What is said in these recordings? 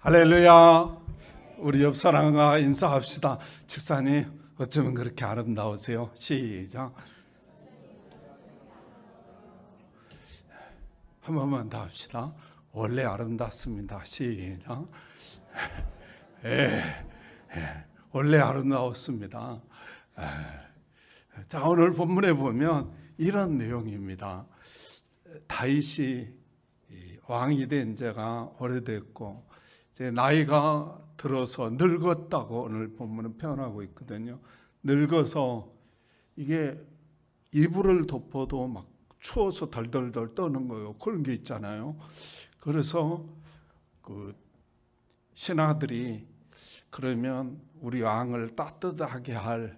할렐루야. 우리 옆 사람과 인사합시다. 집사님 어쩌면 그렇게 아름다우세요? 시작. 한 번만 더 합시다. 원래 아름답습니다. 시작. 원래 아름다웠습니다. 자, 오늘 본문에 보면 이런 내용입니다. 다윗이 왕이 된 지가 오래됐고 이제 나이가 들어서 늙었다고 오늘 본문은 표현하고 있거든요. 늙어서 이게 이불을 덮어도 막 추워서 덜덜덜 떠는 거예요. 그런 게 있잖아요. 그래서 그 신하들이 그러면 우리 왕을 따뜻하게 할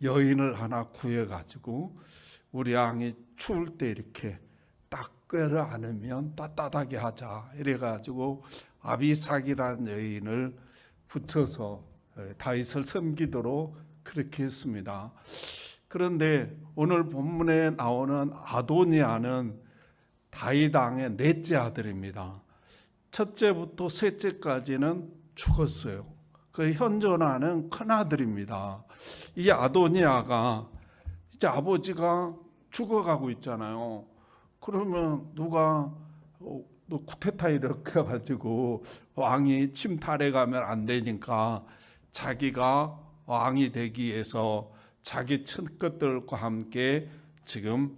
여인을 하나 구해가지고 우리 왕이 추울 때 이렇게 딱 꿰를 안으면 따뜻하게 하자 이래가지고 아비삭이라는 여인을 붙여서 다윗을 섬기도록 그렇게 했습니다. 그런데 오늘 본문에 나오는 아도니아는 다윗 왕의 넷째 아들입니다. 첫째부터 셋째까지는 죽었어요. 그 현존하는 큰아들입니다. 이 아도니아가 이제 아버지가 죽어가고 있잖아요. 그러면 누가 쿠데타 일으켜가지고 왕이 침탈해 가면 안 되니까 자기가 왕이 되기 위해서 자기 친구들과 함께 지금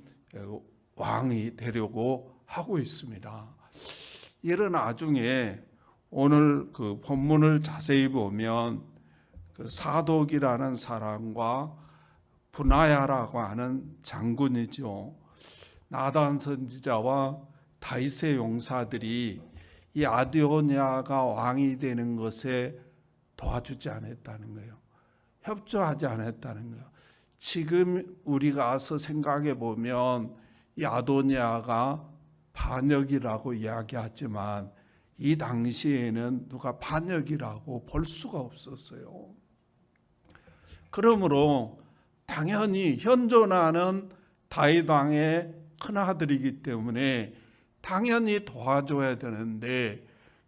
왕이 되려고 하고 있습니다. 이런 와중에 오늘 그 본문을 자세히 보면 그 사독이라는 사람과 분하야라고 하는 장군이죠. 나단 선지자와 다윗의 용사들이 이 아도니아가 왕이 되는 것에 도와주지 않았다는 거예요. 협조하지 않았다는 거예요. 지금 우리가 와서 생각해 보면 이 아도니아가 반역이라고 이야기하지만 이 당시에는 누가 반역이라고 볼 수가 없었어요. 그러므로 당연히 현존하는 다윗 왕의 큰아들이기 때문에 당연히 도와줘야 되는데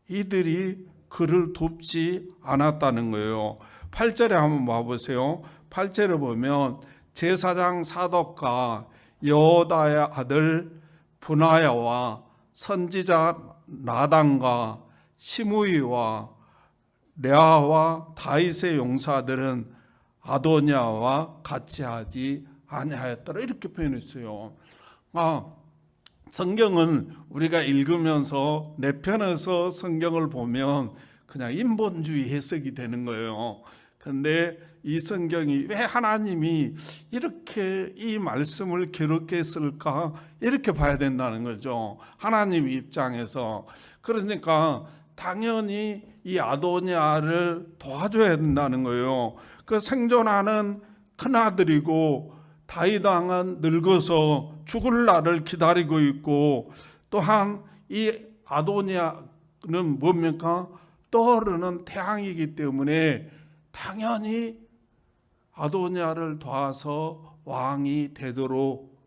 이들이 그를 돕지 않았다는 거예요. 8절에 한번 봐보세요. 8절에 보면 제사장 사독과 여호다의 아들 분하야와 선지자 나단과 시므이와 레아와 다윗의 용사들은 아도니아와 같이 하지 아니하였더라 이렇게 표현했어요. 성경은 우리가 읽으면서 내 편에서 성경을 보면 그냥 인본주의 해석이 되는 거예요. 그런데 이 성경이 왜 하나님이 이렇게 이 말씀을 기록했을까 이렇게 봐야 된다는 거죠. 하나님 입장에서. 그러니까 당연히 이 아도니아를 도와줘야 된다는 거예요. 그 생존하는 큰아들이고 다윗 왕은 늙어서 죽을 날을 기다리고 있고 또한 이 아도니아는 뭡니까? 떠오르는 태양이기 때문에 당연히 아도니아를 도와서 왕이 되도록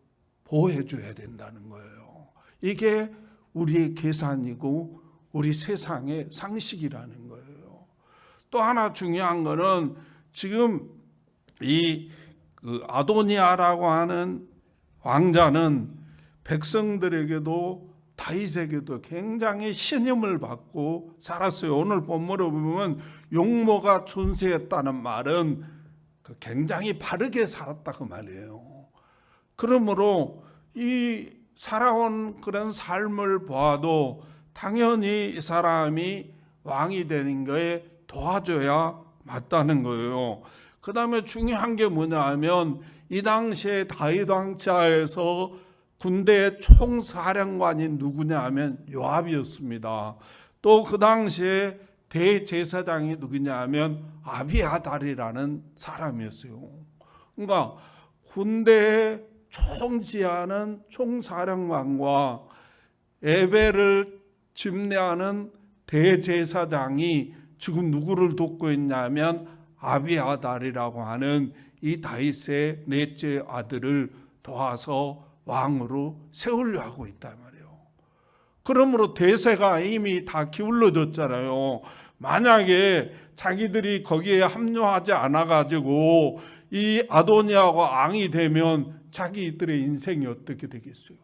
보호해줘야 된다는 거예요. 이게 우리의 계산이고 우리 세상의 상식이라는 거예요. 또 하나 중요한 거는 지금 이 아도니아라고 하는 왕자는 백성들에게도 다윗에게도 굉장히 신임을 받고 살았어요. 오늘 본문을 보면 용모가 존재했다는 말은 굉장히 바르게 살았다 그 말이에요. 그러므로 이 살아온 그런 삶을 보아도 당연히 이 사람이 왕이 되는 거에 도와줘야 맞다는 거예요. 그 다음에 중요한 게 뭐냐 하면 이 당시에 다윗 왕자에서 군대의 총사령관이 누구냐 하면 요압이었습니다. 또 그 당시에 대제사장이 누구냐 하면 아비아달이라는 사람이었어요. 그러니까 군대의 총지하는 총사령관과 예배를 집례하는 대제사장이 지금 누구를 돕고 있냐면 아비아달이라고 하는 이 다윗의 넷째 아들을 도와서 왕으로 세우려 하고 있단 말이에요. 그러므로 대세가 이미 다 기울어졌잖아요. 만약에 자기들이 거기에 합류하지 않아가지고 이 아도니아가 왕이 되면 자기들의 인생이 어떻게 되겠어요?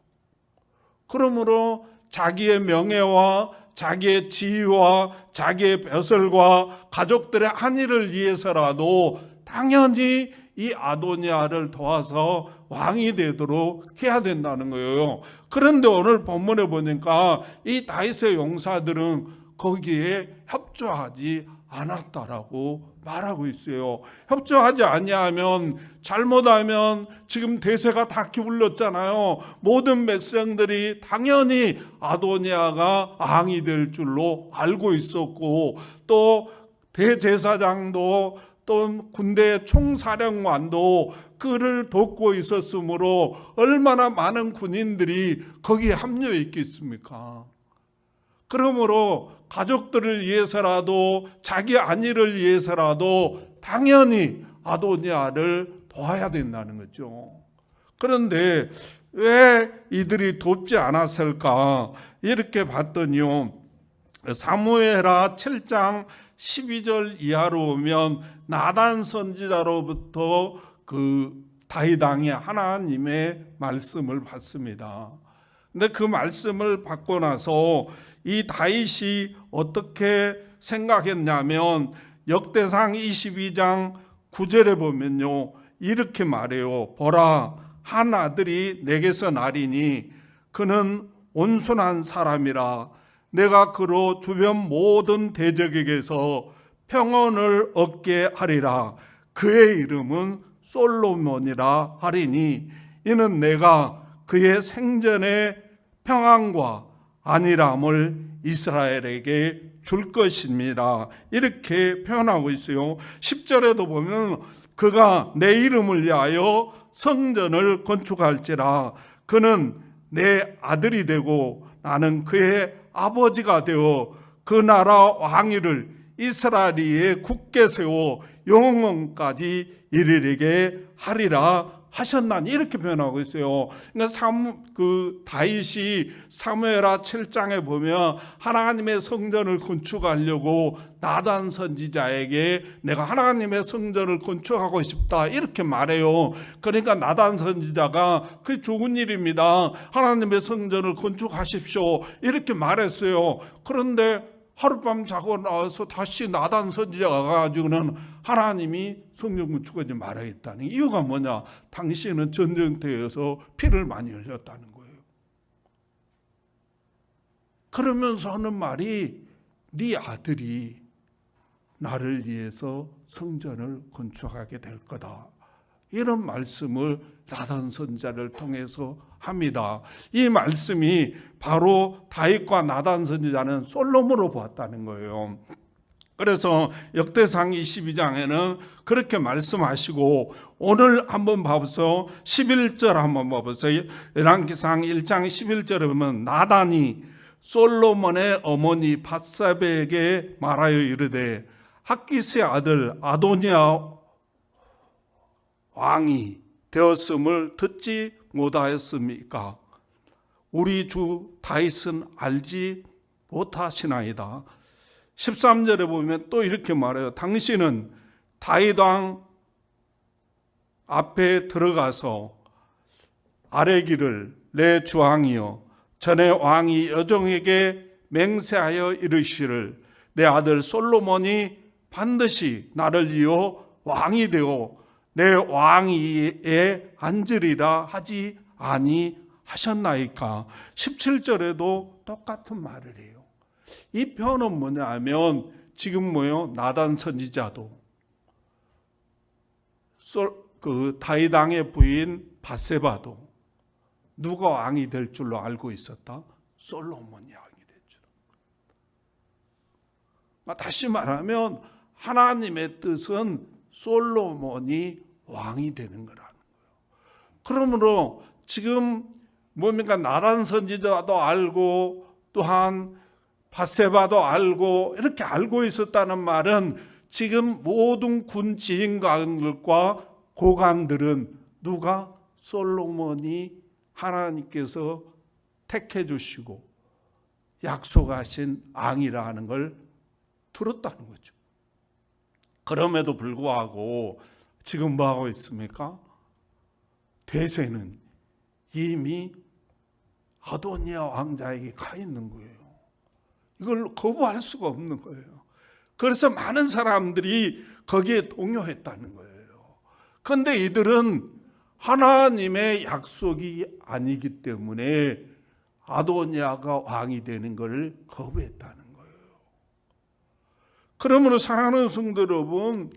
그러므로 자기의 명예와 자기의 지위와 자기의 벼슬과 가족들의 안위를 위해서라도 당연히 이 아도니아를 도와서 왕이 되도록 해야 된다는 거예요. 그런데 오늘 본문에 보니까 이 다윗의 용사들은 거기에 협조하지 않았다라고 말하고 있어요. 협조하지 아니하면, 잘못하면 지금 대세가 다 기울었잖아요. 모든 백성들이 당연히 아도니아가 왕이 될 줄로 알고 있었고, 또 대제사장도 또 군대 총사령관도 그를 돕고 있었으므로 얼마나 많은 군인들이 거기에 합류했겠습니까? 그러므로 가족들을 위해서라도 자기 안위를 위해서라도 당연히 아도니아를 도와야 된다는 거죠. 그런데 왜 이들이 돕지 않았을까? 이렇게 봤더니요, 사무엘하 7장 12절 이하로 오면 나단 선지자로부터 그 다윗 왕이 하나님의 말씀을 받습니다. 근데 그 말씀을 받고 나서 이 다윗이 어떻게 생각했냐면 역대상 22장 9절에 보면요, 이렇게 말해요. 보라, 한 아들이 내게서 나리니 그는 온순한 사람이라. 내가 그로 주변 모든 대적에게서 평온을 얻게 하리라. 그의 이름은 솔로몬이라 하리니 이는 내가 그의 생전의 평안과 안일함을 이스라엘에게 줄 것입니다. 이렇게 표현하고 있어요. 10절에도 보면 그가 내 이름을 위하여 성전을 건축할지라. 그는 내 아들이 되고 나는 그의 아버지가 되어 그 나라 왕위를 이스라엘 위에 굳게 세워 영원까지 이르게 하리라 하셨나니, 이렇게 표현하고 있어요. 그러니까 다윗이 사무엘하 7장에 보면 하나님의 성전을 건축하려고 나단 선지자에게 내가 하나님의 성전을 건축하고 싶다 이렇게 말해요. 그러니까 나단 선지자가 그게 좋은 일입니다, 하나님의 성전을 건축하십시오 이렇게 말했어요. 그런데 하룻밤 자고 나와서 다시 나단 선지자가 가가지고는 하나님이 성전 건축하지 말아야겠다는 이유가 뭐냐? 당신은 전쟁터에서 피를 많이 흘렸다는 거예요. 그러면서 하는 말이 네 아들이 나를 위해서 성전을 건축하게 될 거다, 이런 말씀을 나단 선지자를 통해서 합니다. 이 말씀이 바로 다윗과 나단 선지자는 솔로몬으로 보았다는 거예요. 그래서 역대상 22장에는 그렇게 말씀하시고, 오늘 한번 봐보세요. 11절 한번 봐보세요. 열왕기상 1장 11절에 보면 나단이 솔로몬의 어머니 밧세바에게 말하여 이르되 핫기스의 아들 아도니아 왕이 되었음을 듣지 못하였습니까? 우리 주 다윗은 알지 못하시나이다. 13절에 보면 또 이렇게 말해요. 당신은 다윗 왕 앞에 들어가서 아뢰기를 내 주왕이여, 전에 왕이 여종에게 맹세하여 이르시를 내 아들 솔로몬이 반드시 나를 이어 왕이 되어 내 왕위에 앉으리라 하지 아니하셨나이까. 17절에도 똑같은 말을 해요. 이 표현은 뭐냐 하면 지금 나단 선지자도 그 다윗 왕의 부인 밧세바도 누가 왕이 될 줄로 알고 있었다? 솔로몬이 왕이 될 줄. 다시 말하면 하나님의 뜻은 솔로몬이 왕이 되는 거라는 거예요. 그러므로 지금 뭡니까? 나단 선지자도 알고 또한 밧세바도 알고 이렇게 알고 있었다는 말은 지금 모든 군 지휘관들과 고관들은 누가? 솔로몬이 하나님께서 택해 주시고 약속하신 왕이라는 걸 들었다는 거죠. 그럼에도 불구하고 지금 뭐하고 있습니까? 대세는 이미 아도니아 왕자에게 가 있는 거예요. 이걸 거부할 수가 없는 거예요. 그래서 많은 사람들이 거기에 동요했다는 거예요. 그런데 이들은 하나님의 약속이 아니기 때문에 아도니아가 왕이 되는 것을 거부했다는 거예요. 그러므로 사랑하는 성도 여러분,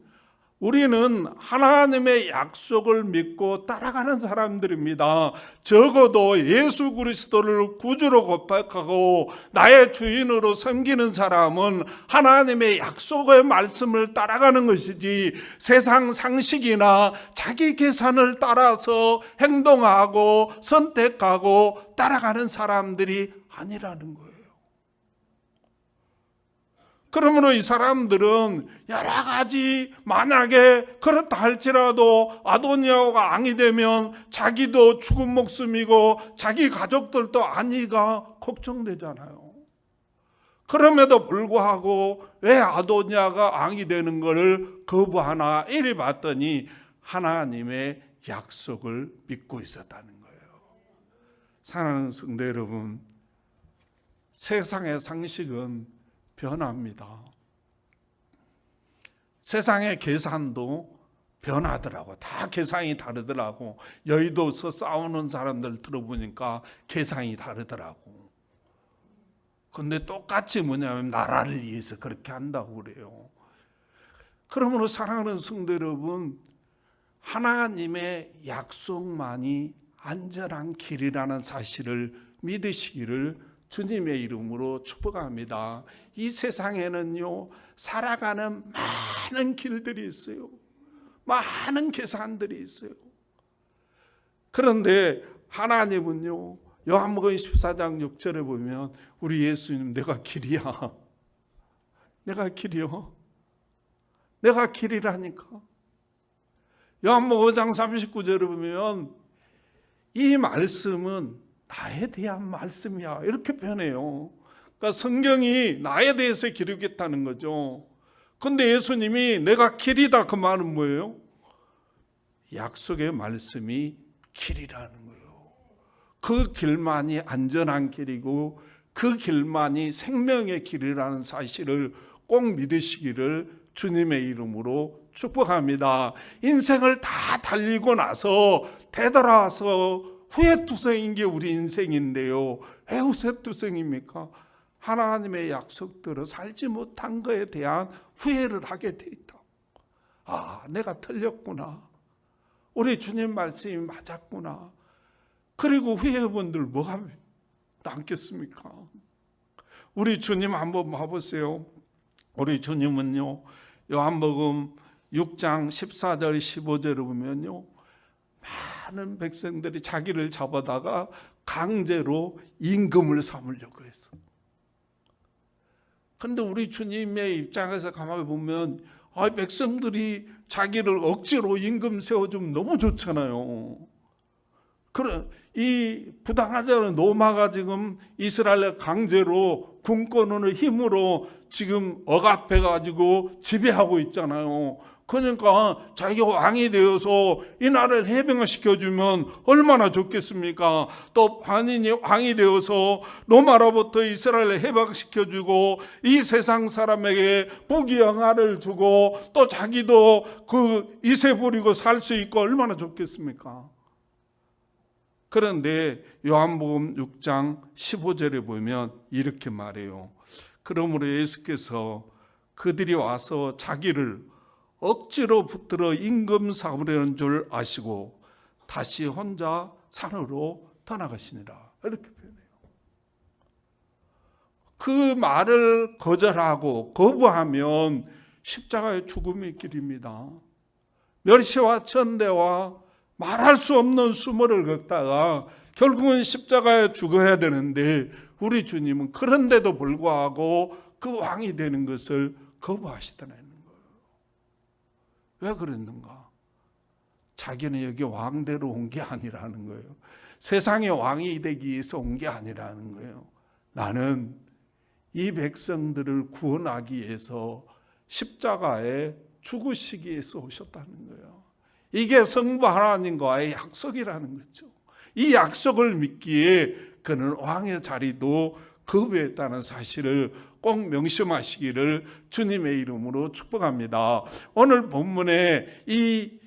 우리는 하나님의 약속을 믿고 따라가는 사람들입니다. 적어도 예수 그리스도를 구주로 고백하고 나의 주인으로 섬기는 사람은 하나님의 약속의 말씀을 따라가는 것이지 세상 상식이나 자기 계산을 따라서 행동하고 선택하고 따라가는 사람들이 아니라는 거예요. 그러므로 이 사람들은 여러 가지 만약에 그렇다 할지라도 아도니아가 왕이 되면 자기도 죽은 목숨이고 자기 가족들도 안위가 걱정되잖아요. 그럼에도 불구하고 왜 아도니아가 왕이 되는 것을 거부하나 이리 봤더니 하나님의 약속을 믿고 있었다는 거예요. 사랑하는 성도 여러분, 세상의 상식은 변합니다. 세상의 계산도 변하더라고. 다 계산이 다르더라고. 여의도에서 싸우는 사람들 들어보니까 계산이 다르더라고. 근데 똑같이 뭐냐면 나라를 위해서 그렇게 한다고 그래요. 그러므로 사랑하는 성도 여러분, 하나님의 약속만이 안전한 길이라는 사실을 믿으시기를 주님의 이름으로 축복합니다. 이 세상에는요, 살아가는 많은 길들이 있어요. 많은 계산들이 있어요. 그런데 하나님은요, 요한복음 14장 6절에 보면 우리 예수님, 내가 길이야. 내가 길이요. 내가 길이라니까. 요한복음 5장 39절에 보면 이 말씀은 나에 대한 말씀이야, 이렇게 표현해요. 그러니까 성경이 나에 대해서 기록했다는 거죠. 그런데 예수님이 내가 길이다, 그 말은 뭐예요? 약속의 말씀이 길이라는 거예요. 그 길만이 안전한 길이고 그 길만이 생명의 길이라는 사실을 꼭 믿으시기를 주님의 이름으로 축복합니다. 인생을 다 달리고 나서 되돌아와서 후회투성인 게 우리 인생인데요. 왜 후회투성입니까? 하나님의 약속대로 살지 못한 것에 대한 후회를 하게 돼 있다. 아, 내가 틀렸구나. 우리 주님 말씀이 맞았구나. 그리고 후회분들 뭐가 남겠습니까? 우리 주님 한번 봐보세요. 우리 주님은요, 요한복음 6장 14절 15절을 보면요, 많은 백성들이 자기를 잡아다가 강제로 임금을 삼으려고 했어. 그런데 우리 주님의 입장에서 가만히 보면 백성들이 자기를 억지로 임금 세워주면 너무 좋잖아요. 이 부당하지 않은 로마가 지금 이스라엘을 강제로 군권의 힘으로 지금 억압해가지고 지배하고 있잖아요. 그러니까 자기가 왕이 되어서 이 나라를 해방시켜주면 얼마나 좋겠습니까? 또 반인이 왕이 되어서 로마로부터 이스라엘을 해방시켜주고 이 세상 사람에게 부귀영화를 주고 또 자기도 그 이세 부리고 살 수 있고 얼마나 좋겠습니까? 그런데 요한복음 6장 15절에 보면 이렇게 말해요. 그러므로 예수께서 그들이 와서 자기를 억지로 붙들어 임금 삼으려는 줄 아시고 다시 혼자 산으로 떠나가시니라, 이렇게 표현해요. 그 말을 거절하고 거부하면 십자가의 죽음의 길입니다. 멸시와 천대와 말할 수 없는 수모를 걷다가 결국은 십자가에 죽어야 되는데 우리 주님은 그런데도 불구하고 그 왕이 되는 것을 거부하시더라는 거예요. 왜 그랬는가? 자기는 여기 왕대로 온 게 아니라는 거예요. 세상의 왕이 되기 위해서 온 게 아니라는 거예요. 나는 이 백성들을 구원하기 위해서 십자가에 죽으시기 위해서 오셨다는 거예요. 이게 성부 하나님과의 약속이라는 거죠. 이 약속을 믿기에 그는 왕의 자리도 거부했다는 사실을 꼭 명심하시기를 주님의 이름으로 축복합니다. 오늘 본문에 이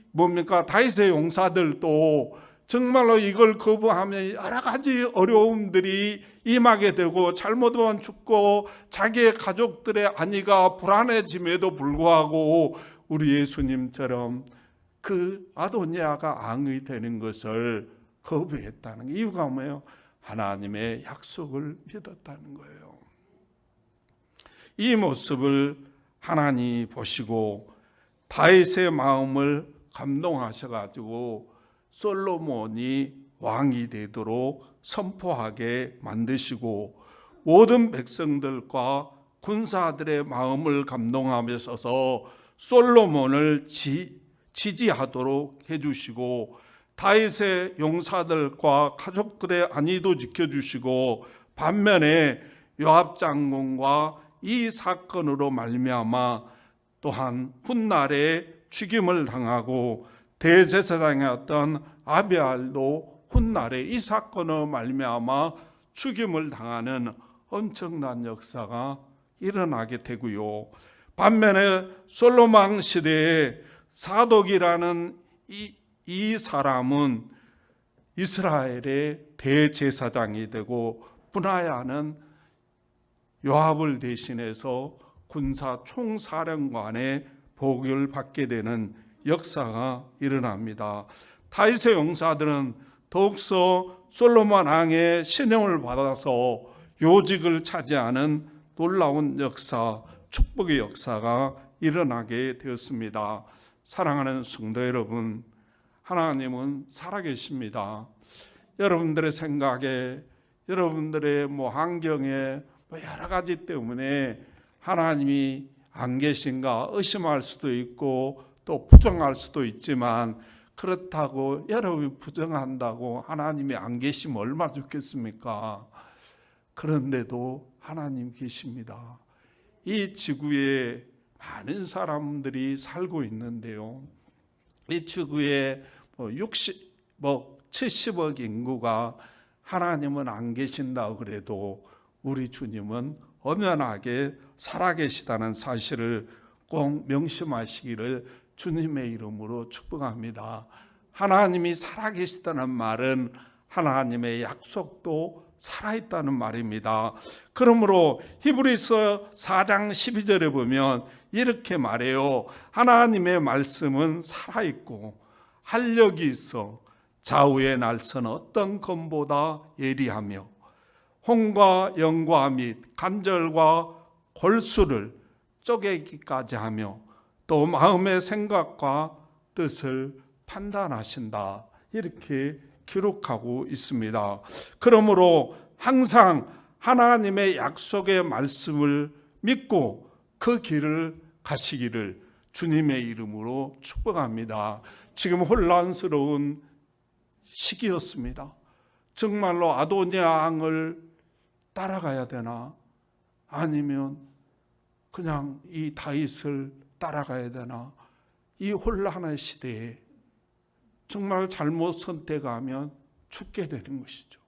다윗의 용사들도 정말로 이걸 거부하면 여러 가지 어려움들이 임하게 되고 잘못하면 죽고 자기의 가족들의 안위가 불안해짐에도 불구하고 우리 예수님처럼 그 아도니아가 왕이 되는 것을 거부했다는 이유가 뭐예요? 하나님의 약속을 믿었다는 거예요. 이 모습을 하나님이 보시고 다윗의 마음을 감동하셔가지고 솔로몬이 왕이 되도록 선포하게 만드시고 모든 백성들과 군사들의 마음을 감동하면서 솔로몬을 지지하도록 해주시고 다윗의 용사들과 가족들의 안위도 지켜주시고 반면에 요압 장군과 이 사건으로 말미암아 또한 훗날에 죽임을 당하고 대제사장이었던 아비알도 훗날에 이 사건으로 말미암아 죽임을 당하는 엄청난 역사가 일어나게 되고요. 반면에 솔로몬 시대에 사독이라는 이 사람은 이스라엘의 대제사장이 되고 분하야는 요압을 대신해서 군사 총사령관의 복을 받게 되는 역사가 일어납니다. 다윗의 용사들은 더욱서 솔로몬 왕의 신용을 받아서 요직을 차지하는 놀라운 역사, 축복의 역사가 일어나게 되었습니다. 사랑하는 성도 여러분, 하나님은 살아계십니다. 여러분들의 생각에, 여러분들의 환경에 여러 가지 때문에 하나님이 안 계신가 의심할 수도 있고 또 부정할 수도 있지만, 그렇다고 여러분이 부정한다고 하나님이 안 계시면 얼마나 좋겠습니까? 그런데도 하나님 계십니다. 이 지구에 많은 사람들이 살고 있는데요, 이 지구에 70억 인구가 하나님은 안 계신다고 그래도 우리 주님은 엄연하게 살아계시다는 사실을 꼭 명심하시기를 주님의 이름으로 축복합니다. 하나님이 살아계시다는 말은 하나님의 약속도 살아있다는 말입니다. 그러므로 히브리서 4장 12절에 보면 이렇게 말해요. 하나님의 말씀은 살아있고 활력이 있어 좌우의 날선 어떤 검보다 예리하며 홍과 영과 및 간절과 골수를 쪼개기까지 하며 또 마음의 생각과 뜻을 판단하신다, 이렇게 기록하고 있습니다. 그러므로 항상 하나님의 약속의 말씀을 믿고 그 길을 가시기를 주님의 이름으로 축복합니다. 지금 혼란스러운 시기였습니다. 정말로 아도니아 왕을 따라가야 되나, 아니면 그냥 이 다윗을 따라가야 되나, 이 혼란의 시대에 정말 잘못 선택하면 죽게 되는 것이죠.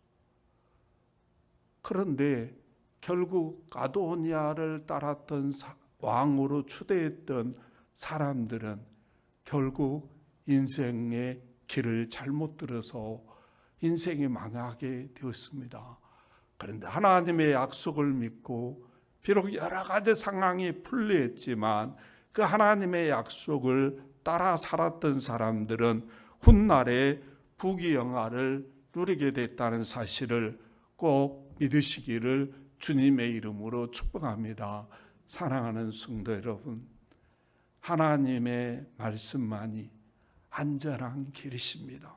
그런데 결국 아도니아를 따랐던 왕으로 추대했던 사람들은 결국 인생의 길을 잘못 들어서 인생이 망하게 되었습니다. 그런데 하나님의 약속을 믿고 비록 여러 가지 상황이 풀리했지만 그 하나님의 약속을 따라 살았던 사람들은 훗날에 부귀영화를 누리게 됐다는 사실을 꼭 믿으시기를 주님의 이름으로 축복합니다. 사랑하는 성도 여러분, 하나님의 말씀만이 안전한 길이십니다.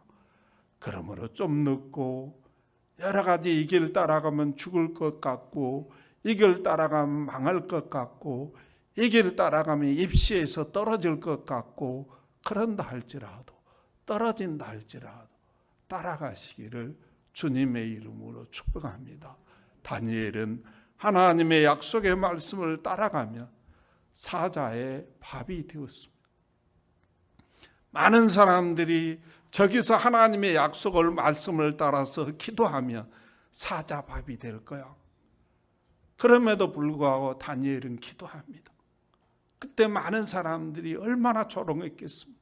그러므로 좀 늦고 여러 가지 이 길 따라가면 죽을 것 같고, 이 길 따라가면 망할 것 같고, 이 길 따라가면 입시에서 떨어질 것 같고, 그런다 할지라도, 떨어진다 할지라도 따라가시기를 주님의 이름으로 축복합니다. 다니엘은 하나님의 약속의 말씀을 따라가며 사자의 밥이 되었습니다. 많은 사람들이 저기서 하나님의 약속을 말씀을 따라서 기도하며 사자밥이 될 거야. 그럼에도 불구하고 다니엘은 기도합니다. 그때 많은 사람들이 얼마나 조롱했겠습니까?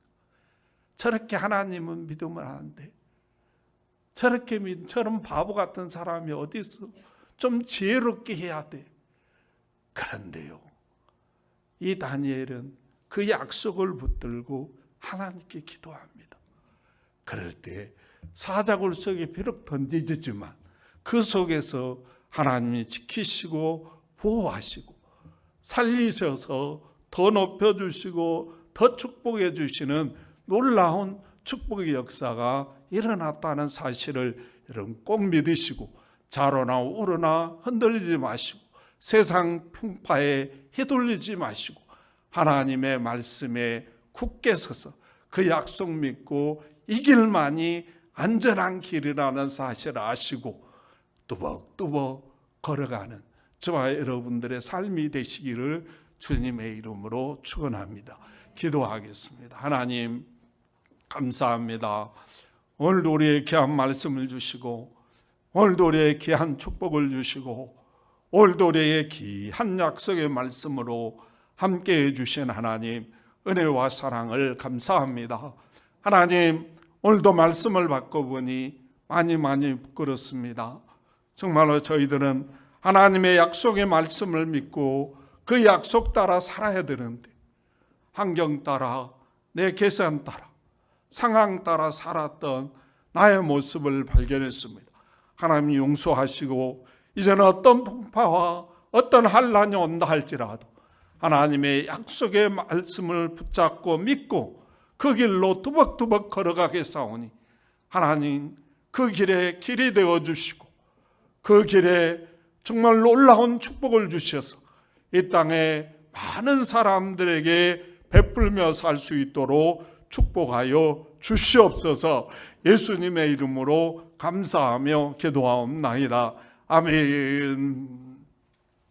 저렇게 하나님은 믿으면 안 돼. 저런 바보 같은 사람이 어디 있어? 좀 지혜롭게 해야 돼. 그런데요, 이 다니엘은 그 약속을 붙들고 하나님께 기도합니다. 그럴 때 사자굴 속에 비록 던지지만 그 속에서 하나님이 지키시고 보호하시고 살리셔서 더 높여주시고 더 축복해 주시는 놀라운 축복의 역사가 일어났다는 사실을 여러분 꼭 믿으시고 자로나 우로나 흔들리지 마시고 세상 풍파에 휘둘리지 마시고 하나님의 말씀에 굳게 서서 그 약속 믿고 이 길만이 안전한 길이라는 사실을 아시고 뚜벅뚜벅 걸어가는 저와 여러분들의 삶이 되시기를 주님의 이름으로 축원합니다. 기도하겠습니다. 하나님 감사합니다. 오늘도 우리의 귀한 말씀을 주시고 오늘도 우리의 귀한 축복을 주시고 오늘도 우리의 귀한 약속의 말씀으로 함께해 주신 하나님 은혜와 사랑을 감사합니다. 하나님 오늘도 말씀을 받고 보니 많이 부끄럽습니다. 정말로 저희들은 하나님의 약속의 말씀을 믿고 그 약속 따라 살아야 되는데 환경 따라 내 계산 따라 상황 따라 살았던 나의 모습을 발견했습니다. 하나님 용서하시고 이제는 어떤 풍파와 어떤 환난이 온다 할지라도 하나님의 약속의 말씀을 붙잡고 믿고 그 길로 두벅두벅 걸어가겠사오니 하나님 그 길에 길이 되어주시고 그 길에 정말 놀라운 축복을 주셔서 이 땅에 많은 사람들에게 베풀며 살 수 있도록 축복하여 주시옵소서. 예수님의 이름으로 감사하며 기도하옵나이다. 아멘.